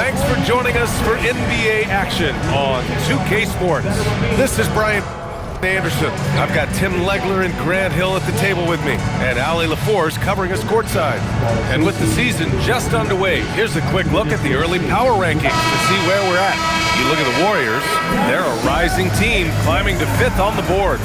Thanks for joining us for NBA action on 2K Sports. This is Brian Anderson. I've got Tim Legler and Grant Hill at the table with me, and Allie LaForce covering us courtside. And with the season just underway, here's a quick look at the early power rankings to see where we're at. You look at the Warriors, they're a rising team climbing to 5th on the board.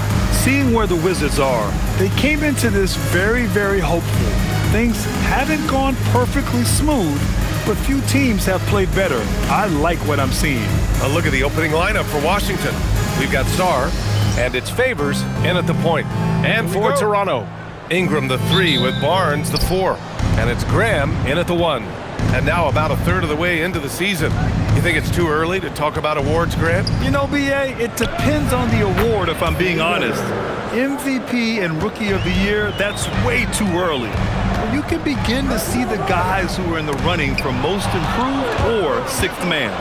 Seeing where the Wizards are, they came into this very, very hopeful. Things haven't gone perfectly smooth, but few teams have played better. I like what I'm seeing. A look at the opening lineup for Washington. We've got Sarr, and it's Favors in at the point. And for Toronto, Ingram the 3 with Barnes the 4. And it's Graham in at the 1. And now about a third of the way into the season. You think it's too early to talk about awards, Grant? You know, B.A., it depends on the award if I'm being honest. MVP and Rookie of the Year, that's way too early. You can begin to see the guys who are in the running for Most Improved or 6th Man.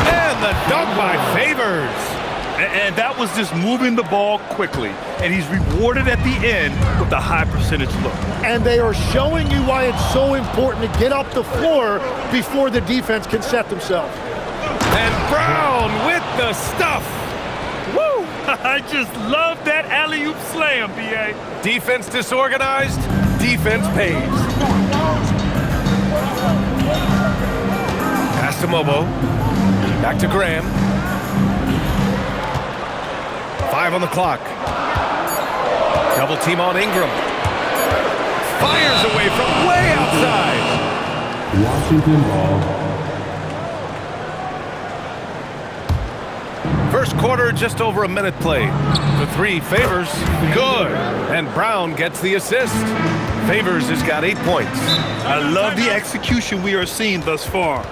And the dunk by Favors. And that was just moving the ball quickly. And he's rewarded at the end with a high percentage look. And they are showing you why it's so important to get up the floor before the defense can set themselves. And Brown with the stuff. Woo! I just love that alley-oop slam, B.A. Defense disorganized, defense pays. Pass to Mobo. Back to Graham. 5 on the clock. Double team on Ingram. Fires away from way outside. Washington ball. First quarter, just over a minute play. The 3, Favors, good. And Brown gets the assist. Favors has got 8 points. I love the execution we are seeing thus far.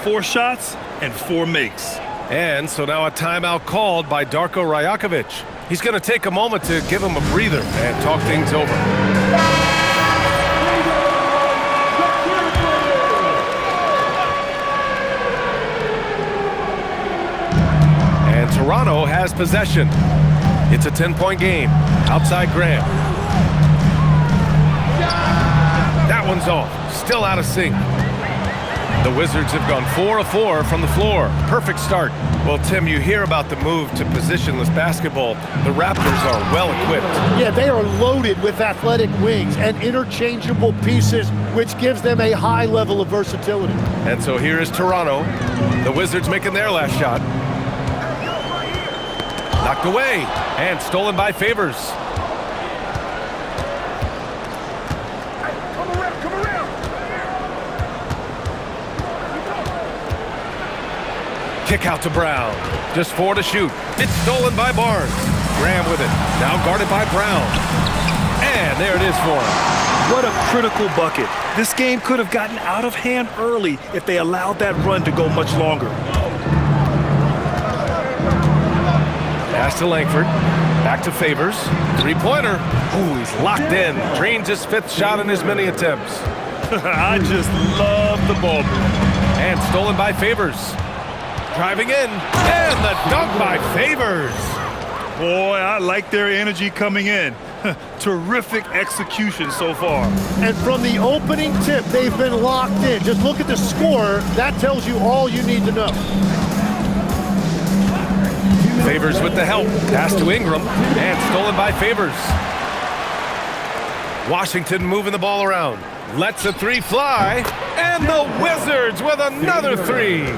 4 shots and 4 makes. And so now a timeout called by Darko Rajakovic. He's going to take a moment to give him a breather and talk things over. And Toronto has possession. It's a 10-point game. Outside Graham. That one's off. Still out of sync. The Wizards have gone 4 of 4 from the floor. Perfect start. Well, Tim, you hear about the move to positionless basketball. The Raptors are well equipped. Yeah, they are loaded with athletic wings and interchangeable pieces, which gives them a high level of versatility. And so here is Toronto. The Wizards making their last shot. Knocked away and stolen by Favors. Kick out to Brown. Just 4 to shoot. It's stolen by Barnes. Graham with it. Now guarded by Brown. And there it is for him. What a critical bucket. This game could have gotten out of hand early if they allowed that run to go much longer. Pass to Langford. Back to Favors. 3-pointer. Ooh, he's locked in. Drains his 5th shot in his many attempts. I just love the ball move. And stolen by Favors. Driving in, and the dunk by Favors. Boy, I like their energy coming in. Terrific execution so far. And from the opening tip, they've been locked in. Just look at the score. That tells you all you need to know. Favors with the help. Pass to Ingram, and stolen by Favors. Washington moving the ball around. Lets a 3 fly, and the Wizards with another 3.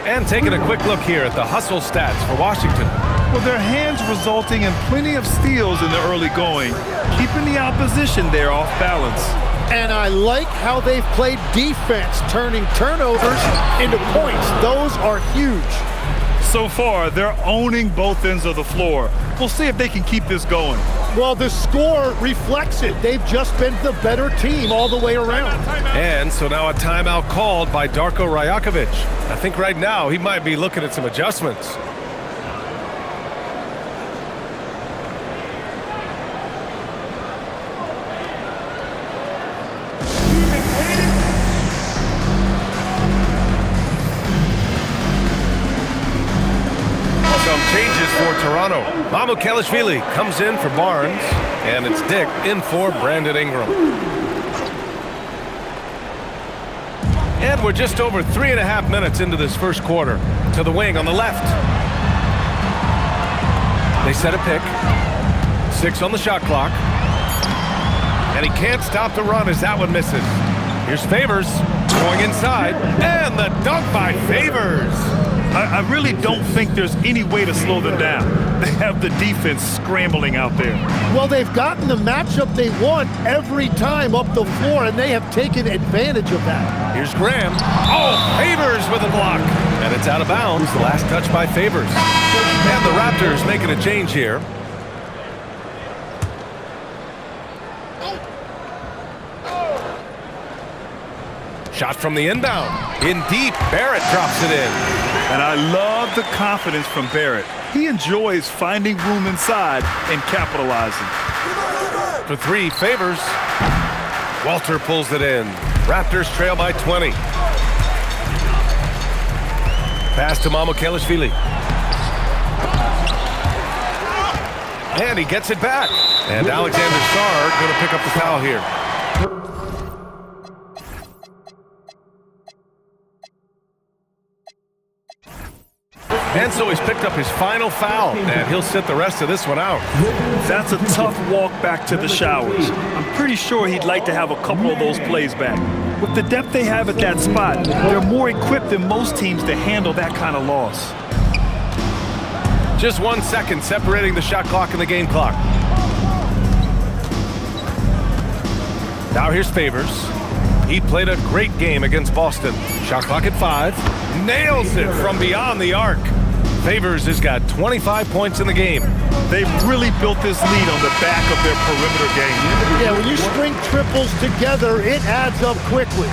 And taking a quick look here at the hustle stats for Washington. Well, their hands resulting in plenty of steals in the early going, keeping the opposition there off balance. And I like how they've played defense, turning turnovers into points. Those are huge. So far, they're owning both ends of the floor. We'll see if they can keep this going. Well, the score reflects it. They've just been the better team all the way around. And so now a timeout called by Darko Rajakovic. I think right now he might be looking at some adjustments. Changes for Toronto. Mamukelashvili comes in for Barnes, and it's Dick in for Brandon Ingram. And we're just over 3.5 minutes into this first quarter. To the wing on the left. They set a pick. 6 on the shot clock. And he can't stop the run as that one misses. Here's Favors going inside. And the dunk by Favors. I really don't think there's any way to slow them down. They have the defense scrambling out there. Well, they've gotten the matchup they want every time up the floor, and they have taken advantage of that. Here's Graham. Oh, Favors with a block. And it's out of bounds. The last touch by Favors. And the Raptors making a change here. Shot from the inbound. In deep, Barrett drops it in. And I love the confidence from Barrett. He enjoys finding room inside and capitalizing. For 3, Favors. Walter pulls it in. Raptors trail by 20. Pass to Mamukelashvili. And he gets it back. And Alexander Sarr going to pick up the foul here. And so he's picked up his final foul, and he'll sit the rest of this one out. That's a tough walk back to the showers. I'm pretty sure he'd like to have a couple of those plays back. With the depth they have at that spot, they're more equipped than most teams to handle that kind of loss. Just 1 second separating the shot clock and the game clock. Now here's Favors. He played a great game against Boston. Shot clock at 5. Nails it from beyond the arc. Favors has got 25 points in the game. They've really built this lead on the back of their perimeter game. Yeah, when you string triples together, it adds up quickly.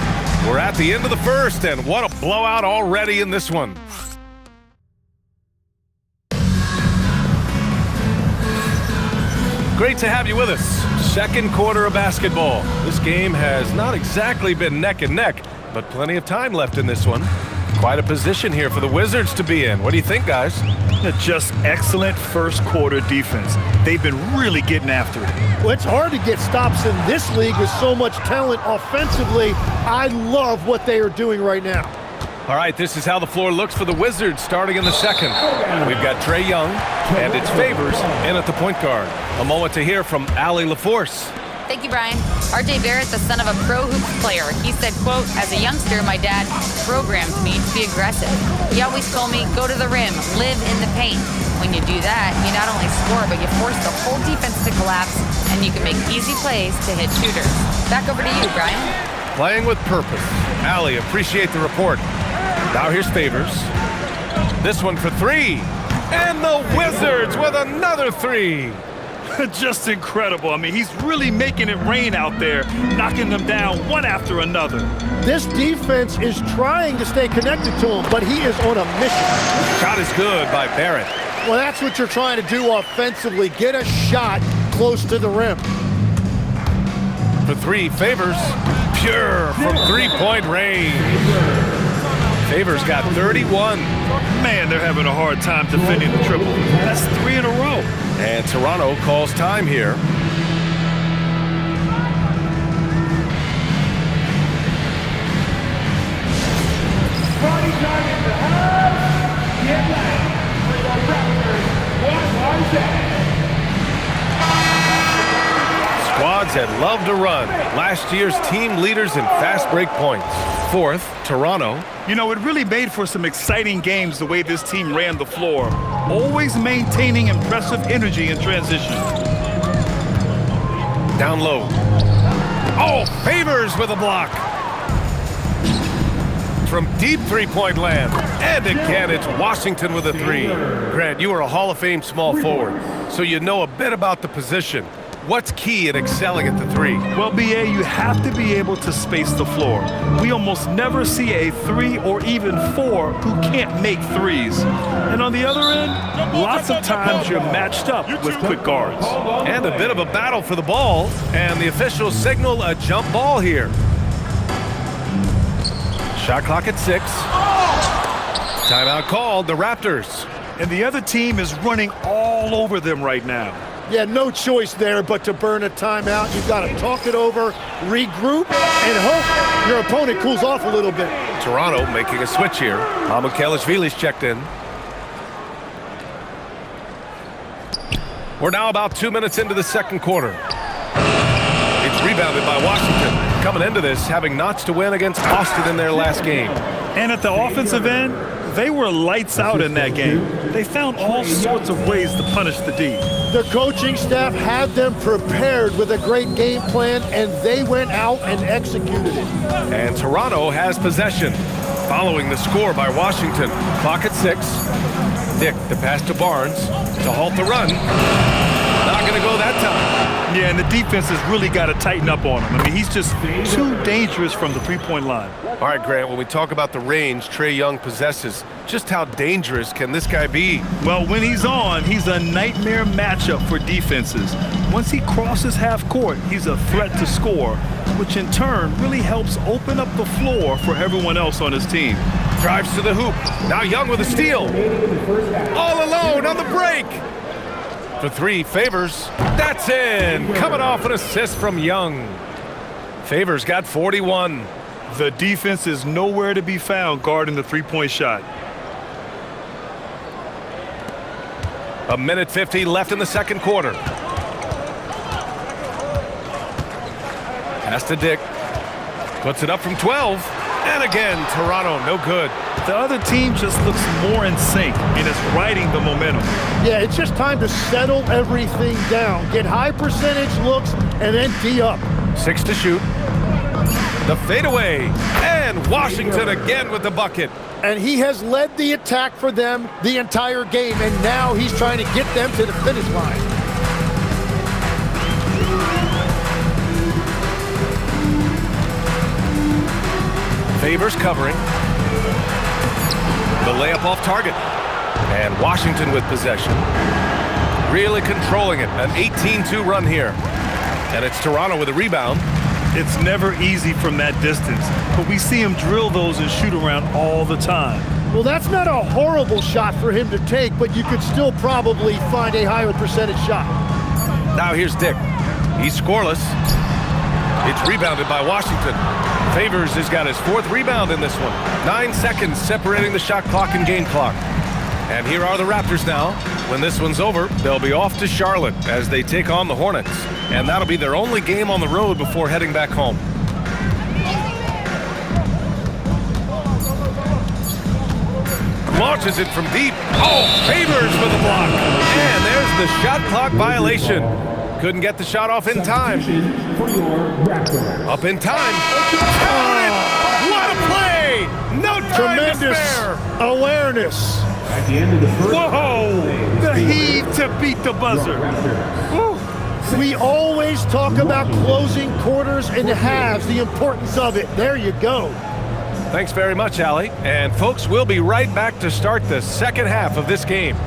We're at the end of the first, and what a blowout already in this one. Great to have you with us. Second quarter of basketball. This game has not exactly been neck and neck, but plenty of time left in this one. Quite a position here for the Wizards to be in. What do you think, guys? Just excellent first quarter defense. They've been really getting after it. Well, it's hard to get stops in this league with so much talent offensively. I love what they are doing right now. All right, this is how the floor looks for the Wizards starting in the second. We've got Trae Young, and it's Favors in at the point guard. A moment to hear from Allie LaForce. Thank you, Brian. R.J. Barrett, the son of a pro hoops player. He said, quote, as a youngster, my dad programmed me to be aggressive. He always told me, go to the rim, live in the paint. When you do that, you not only score, but you force the whole defense to collapse, and you can make easy plays to hit shooters. Back over to you, Brian. Playing with purpose. Allie, appreciate the report. Now here's Favors. This one for 3. And the Wizards with another 3. Just incredible. I mean, he's really making it rain out there, knocking them down one after another. This defense is trying to stay connected to him, but he is on a mission. Shot is good by Barrett. Well, that's what you're trying to do offensively. Get a shot close to the rim. For 3, Favors. Pure from three-point range. Favors got 31. Man, they're having a hard time defending the triple. That's 3 in a row. And Toronto calls time here. Squads that love to run. Last year's team leaders in fast break points. 4th, Toronto. You know, it really made for some exciting games the way this team ran the floor. Always maintaining impressive energy in transition. Down low. Oh, Favors with a block. From deep three-point land. And again, it's Washington with a 3. Grant, you are a Hall of Fame small forward, so you know a bit about the position. What's key in excelling at the 3? Well, B.A., you have to be able to space the floor. We almost never see a 3 or even 4 who can't make 3s. And on the other end, lots of times you're matched up with quick guards. And a bit of a battle for the ball, and the officials signal a jump ball here. Shot clock at 6. Timeout called, the Raptors. And the other team is running all over them right now. Yeah, no choice there but to burn a timeout. You've got to talk it over, regroup, and hope your opponent cools off a little bit. Toronto making a switch here. Kelishvili's checked in. We're now about 2 minutes into the second quarter. It's rebounded by Washington. Coming into this, having notched to win against Boston in their last game. And at the offensive end, they were lights out in that game. They found all sorts of ways to punish the D. The coaching staff had them prepared with a great game plan, and they went out and executed it. And Toronto has possession. Following the score by Washington. Clock at 6. Dick, the pass to Barnes to halt the run. Not going to go that time. Yeah, and the defense has really got to tighten up on him. I mean, he's just too dangerous from the three-point line. All right, Grant, when we talk about the range Trae Young possesses, just how dangerous can this guy be? Well, when he's on, he's a nightmare matchup for defenses. Once he crosses half court, he's a threat to score, which in turn really helps open up the floor for everyone else on his team. Drives to the hoop. Now Young with a steal. All alone on the break. For 3, Favors. That's in. Coming off an assist from Young. Favors got 41. The defense is nowhere to be found guarding the three-point shot. 1:50 left in the second quarter. Pass to Dick. Puts it up from 12. And again, Toronto, no good. The other team just looks more in sync and is riding the momentum. Yeah, it's just time to settle everything down. Get high percentage looks and then D up. 6 to shoot. The fadeaway. And Washington again with the bucket. And he has led the attack for them the entire game, and now he's trying to get them to the finish line. Favors covering. The layup off target. And Washington with possession. Really controlling it. An 18-2 run here. And it's Toronto with a rebound. It's never easy from that distance, but we see him drill those and shoot around all the time. Well, that's not a horrible shot for him to take, but you could still probably find a higher percentage shot. Now here's Dick. He's scoreless. It's rebounded by Washington. Favors has got his 4th rebound in this one. 9 seconds separating the shot clock and game clock. And here are the Raptors now. When this one's over, they'll be off to Charlotte as they take on the Hornets. And that'll be their only game on the road before heading back home. Launches it from deep. Oh, Favors for the block. And there's the shot clock violation. Couldn't get the shot off in time. Up in time. What a play! No time Tremendous to spare. awareness. At the end of the first. Whoa! The heave to beat the buzzer. Woo. We always talk about closing quarters and halves, the importance of it. There you go. Thanks very much, Allie. And folks, we'll be right back to start the second half of this game.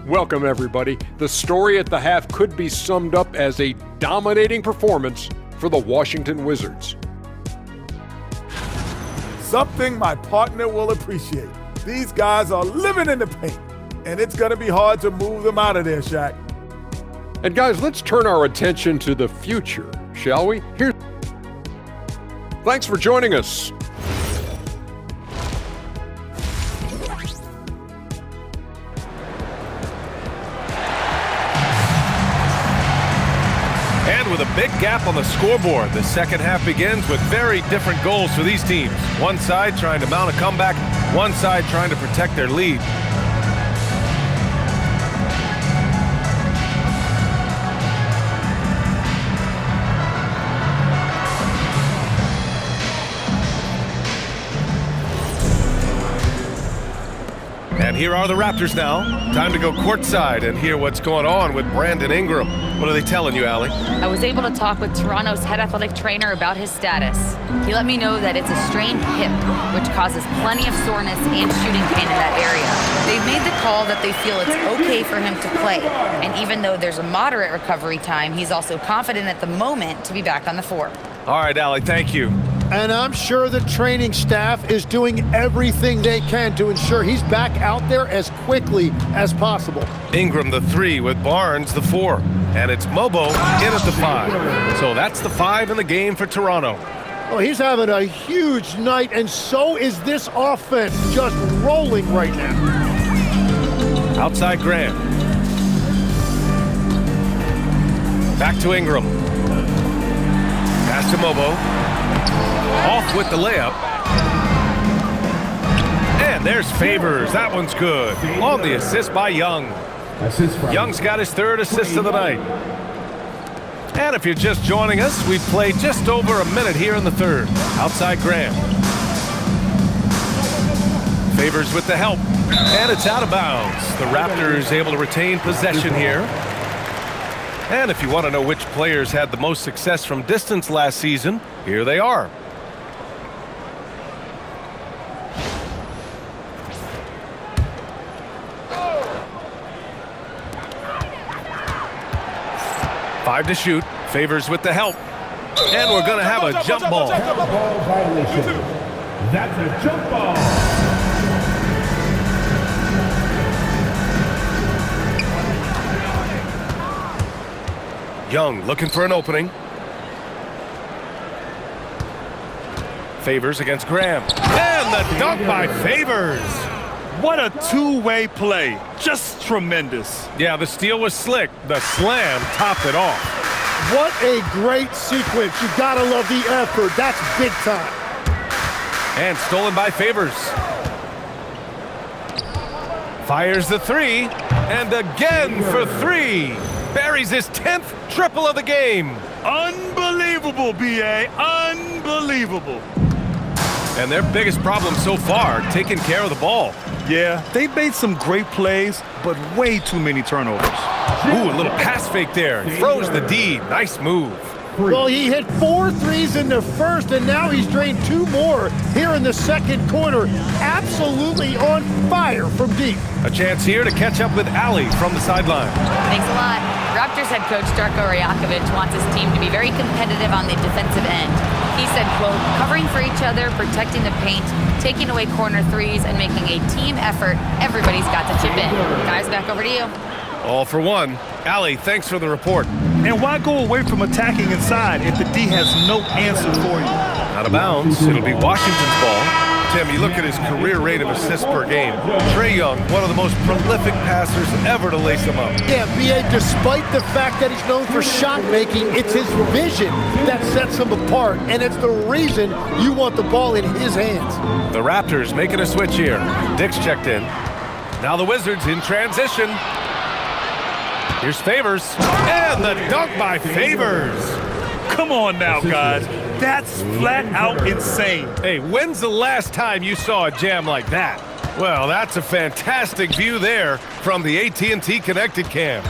Welcome, everybody. The story at the half could be summed up as a dominating performance for the Washington Wizards. Something my partner will appreciate. These guys are living in the paint, and it's going to be hard to move them out of there, Shaq. And guys, let's turn our attention to the future, shall we? Thanks for joining us. With a big gap on the scoreboard, the second half begins with very different goals for these teams. One side trying to mount a comeback, one side trying to protect their lead. And here are the Raptors now. Time to go courtside and hear what's going on with Brandon Ingram. What are they telling you, Allie? I was able to talk with Toronto's head athletic trainer about his status. He let me know that it's a strained hip, which causes plenty of soreness and shooting pain in that area. They've made the call that they feel it's okay for him to play. And even though there's a moderate recovery time, he's also confident at the moment to be back on the floor. All right, Allie, thank you. And I'm sure the training staff is doing everything they can to ensure he's back out there as quickly as possible. Ingram the 3 with Barnes the 4. And it's Mobo in at the 5. So that's the 5 in the game for Toronto. Well, he's having a huge night, and so is this offense, just rolling right now. Outside Grant. Back to Ingram. Pass to Mobo. Off with the layup. And there's Favors. That one's good. On the assist by Young. Young's got his 3rd assist of the night. And if you're just joining us, we've played just over a minute here in the 3rd. Outside Grant. Favors with the help. And it's out of bounds. The Raptors able to retain possession here. And if you want to know which players had the most success from distance last season, here they are. Five to shoot. Favors with the help. And we're going to have a jump ball. Ball violation. That's a jump ball. Young looking for an opening. Favors against Graham. And the dunk by Favors. What a two-way play. Just tremendous. Yeah, the steal was slick. The slam topped it off. What a great sequence. You gotta love the effort. That's big time. And stolen by Favors. Fires the 3. And again for 3. Buries his 10th triple of the game. Unbelievable, B.A. Unbelievable. And their biggest problem so far, taking care of the ball. Yeah, they've made some great plays, but way too many turnovers. Ooh, a little pass fake there. Throws the D. Nice move. Well, he hit 4 threes in the first, and now he's drained 2 more here in the second quarter. Absolutely on fire from deep. A chance here to catch up with Allie from the sideline. Thanks a lot. Raptors head coach Darko Rajakovic wants his team to be very competitive on the defensive end. He said, quote, covering for each other, protecting the paint, taking away corner threes, and making a team effort. Everybody's got to chip in. Guys, back over to you. All for one. Allie, thanks for the report. And why go away from attacking inside if the D has no answer for you? Out of bounds. It'll be Washington's ball. Tim, you look at his career rate of assists per game. Trae Young, one of the most prolific passers ever to lace him up. Yeah, B.A., despite the fact that he's known for shot making, it's his vision that sets him apart, and it's the reason you want the ball in his hands. The Raptors making a switch here. Dick's checked in. Now the Wizards in transition. Here's Favors. And the dunk by Favors. Come on now, guys. That's flat out insane. Hey, when's the last time you saw a jam like that? Well, that's a fantastic view there from the AT&T Connected Cam.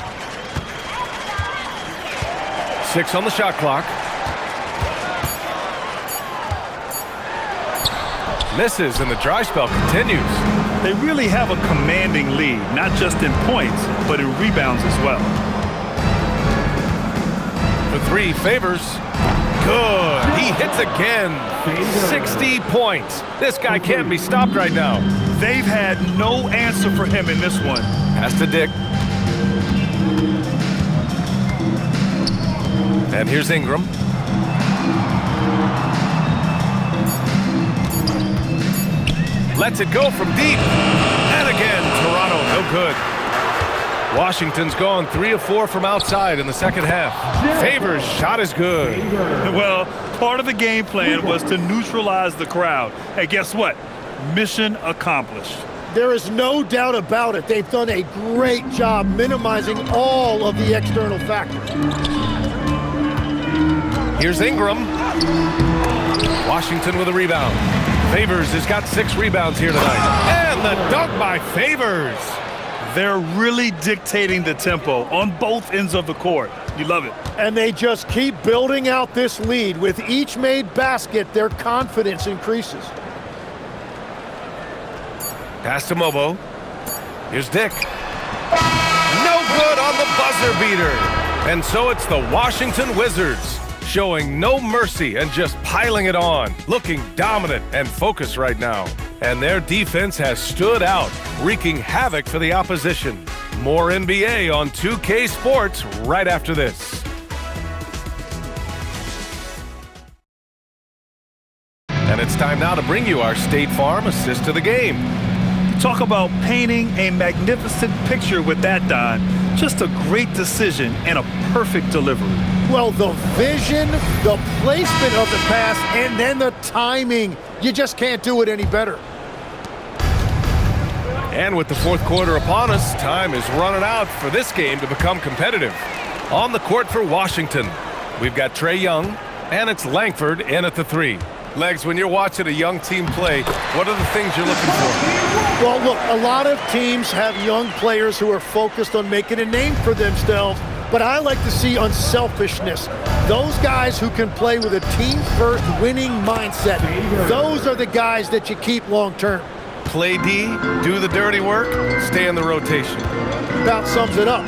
6 on the shot clock. Misses, and the dry spell continues. They really have a commanding lead, not just in points, but in rebounds as well. For 3, Favors. Good. He hits again. 60 points. This guy can't be stopped right now. They've had no answer for him in this one. Pass to Dick. And here's Ingram. Lets it go from deep. And again, Toronto, no good. Washington's gone 3 of 4 from outside in the second half. Favors shot is good. Well, part of the game plan was to neutralize the crowd. Hey, guess what? Mission accomplished. There is no doubt about it. They've done a great job minimizing all of the external factors. Here's Ingram. Washington with a rebound. Favors has got 6 rebounds here tonight. And the dunk by Favors. They're really dictating the tempo on both ends of the court. You love it. And they just keep building out this lead. With each made basket, their confidence increases. Pass to Mobo. Here's Dick. No good on the buzzer beater. And so it's the Washington Wizards showing no mercy and just piling it on, looking dominant and focused right now. And their defense has stood out, wreaking havoc for the opposition. More NBA on 2K Sports right after this. And it's time now to bring you our State Farm assist to the game. Talk about painting a magnificent picture with that, Don. Just a great decision and a perfect delivery. Well, the vision, the placement of the pass, and then the timing. You just can't do it any better. And with the fourth quarter upon us, time is running out for this game to become competitive. On the court for Washington, we've got Trae Young, and it's Langford in at the 3. Legs, when you're watching a young team play, what are the things you're looking for? Well, look, a lot of teams have young players who are focused on making a name for themselves, but I like to see unselfishness. Those guys who can play with a team-first winning mindset, those are the guys that you keep long-term. Play D, do the dirty work, stay in the rotation. About sums it up.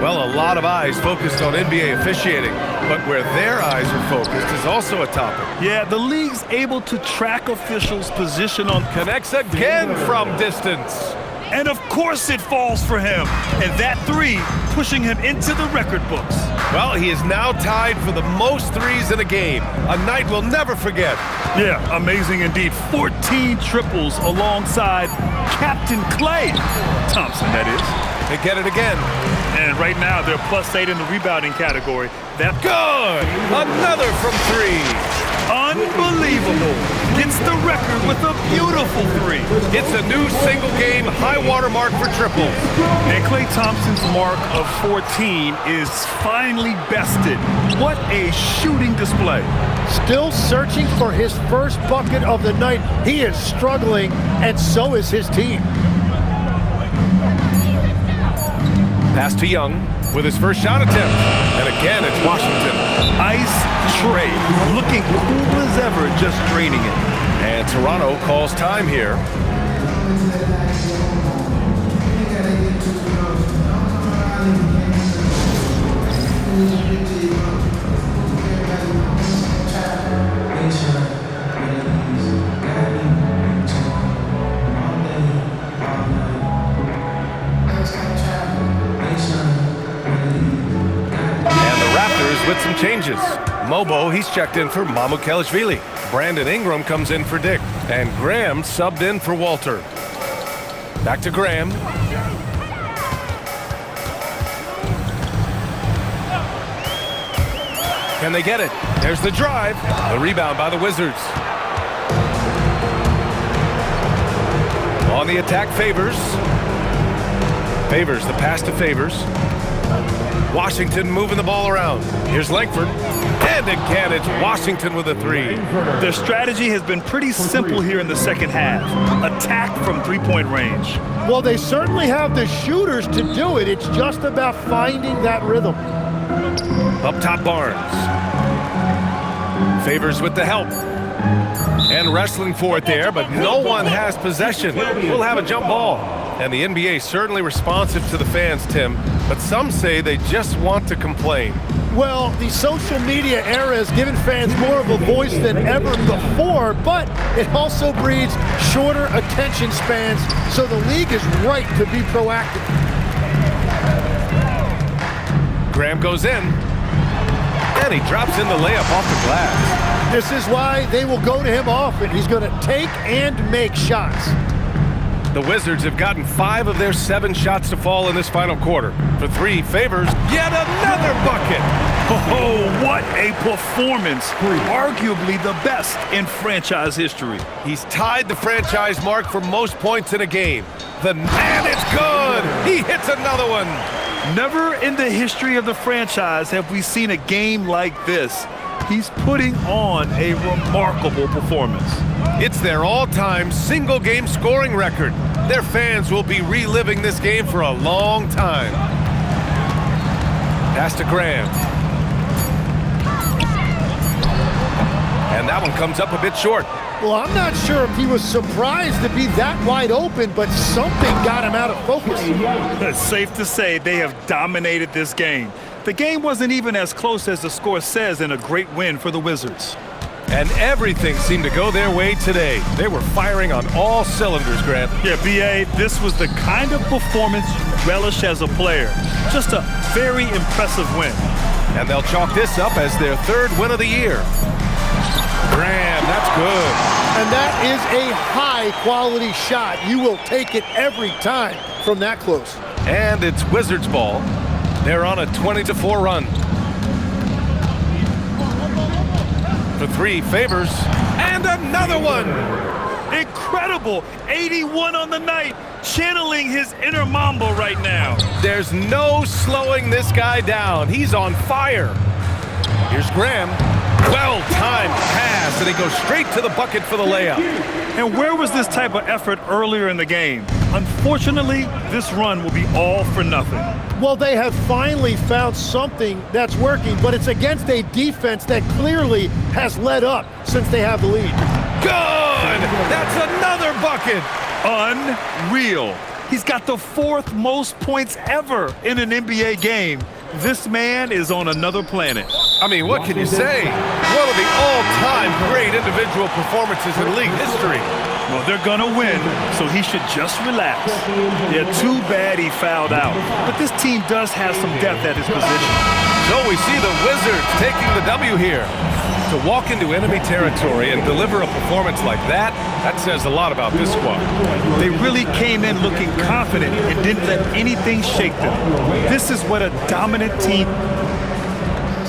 Well, a lot of eyes focused on NBA officiating, but where their eyes are focused is also a topic. Yeah, the league's able to track officials' position on... Connects again from distance. And of course it falls for him. And that 3 pushing him into the record books. Well, he is now tied for the most threes in a game. A night we'll never forget. Yeah, amazing indeed. 14 triples alongside Captain Klay Thompson, that is. They get it again. And right now they're +8 in the rebounding category. That's good. Another from 3. Unbelievable. Gets the record with a beautiful 3. It's a new single-game high-water mark for triples. And Klay Thompson's mark of 14 is finally bested. What a shooting display. Still searching for his first bucket of the night. He is struggling, and so is his team. Pass to Young with his first shot attempt. And again, it's Washington. Ice Trae, looking cool as ever, just draining it. And Toronto calls time here. With some changes. Mobo, he's checked in for Mamukelashvili. Brandon Ingram comes in for Dick. And Graham subbed in for Walter. Back to Graham. Can they get it? There's the drive. The rebound by the Wizards. On the attack, Favors. Favors, the pass to Favors. Washington moving the ball around. Here's Langford. And again, it's Washington with a 3. Their strategy has been pretty simple here in the second half. Attack from three-point range. Well, they certainly have the shooters to do it. It's just about finding that rhythm. Up top, Barnes. Favors with the help. And wrestling for it there, but no one has possession. We'll have a jump ball. And the NBA certainly responsive to the fans, Tim, but some say they just want to complain. Well, the social media era has given fans more of a voice than ever before, but it also breeds shorter attention spans, so the league is right to be proactive. Graham goes in, and he drops in the layup off the glass. This is why they will go to him often. He's going to take and make shots. The Wizards have gotten 5 of their 7 shots to fall in this final quarter. For 3, Favors, yet another bucket. Oh, what a performance. Arguably the best in franchise history. He's tied the franchise mark for most points in a game. And it's good. He hits another one. Never in the history of the franchise have we seen a game like this. He's putting on a remarkable performance. It's their all-time single-game scoring record. Their fans will be reliving this game for a long time. Pass to Graham. And that one comes up a bit short. Well, I'm not sure if he was surprised to be that wide open, but something got him out of focus. It's safe to say they have dominated this game. The game wasn't even as close as the score says in a great win for the Wizards. And everything seemed to go their way today. They were firing on all cylinders, Grant. Yeah, B.A., this was the kind of performance you relish as a player. Just a very impressive win. And they'll chalk this up as their third win of the year. Graham, that's good. And that is a high-quality shot. You will take it every time from that close. And it's Wizards ball. They're on a 20-4 run. For three, Favors, and another one. Incredible, 81 on the night, channeling his inner Mamba right now. There's no slowing this guy down. He's on fire. Here's Graham. Well-timed pass, and he goes straight to the bucket for the layup. And where was this type of effort earlier in the game? Unfortunately, this run will be all for nothing. Well, they have finally found something that's working, but it's against a defense that clearly has let up since they have the lead. Good! That's another bucket. Unreal. He's got the fourth most points ever in an NBA game. This man is on another planet. I mean, what can you say? One of the all-time great individual performances in league history. Well, they're gonna win, so he should just relax. Yeah, too bad he fouled out. But this team does have some depth at his position. So we see the Wizards taking the W here. To walk into enemy territory and deliver a performance like that, that says a lot about this squad. They really came in looking confident and didn't let anything shake them. This is what a dominant team...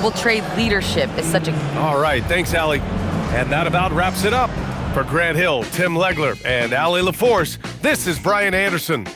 We'll trade leadership is such a... All right, thanks, Allie. And that about wraps it up. For Grant Hill, Tim Legler, and Allie LaForce, this is Brian Anderson.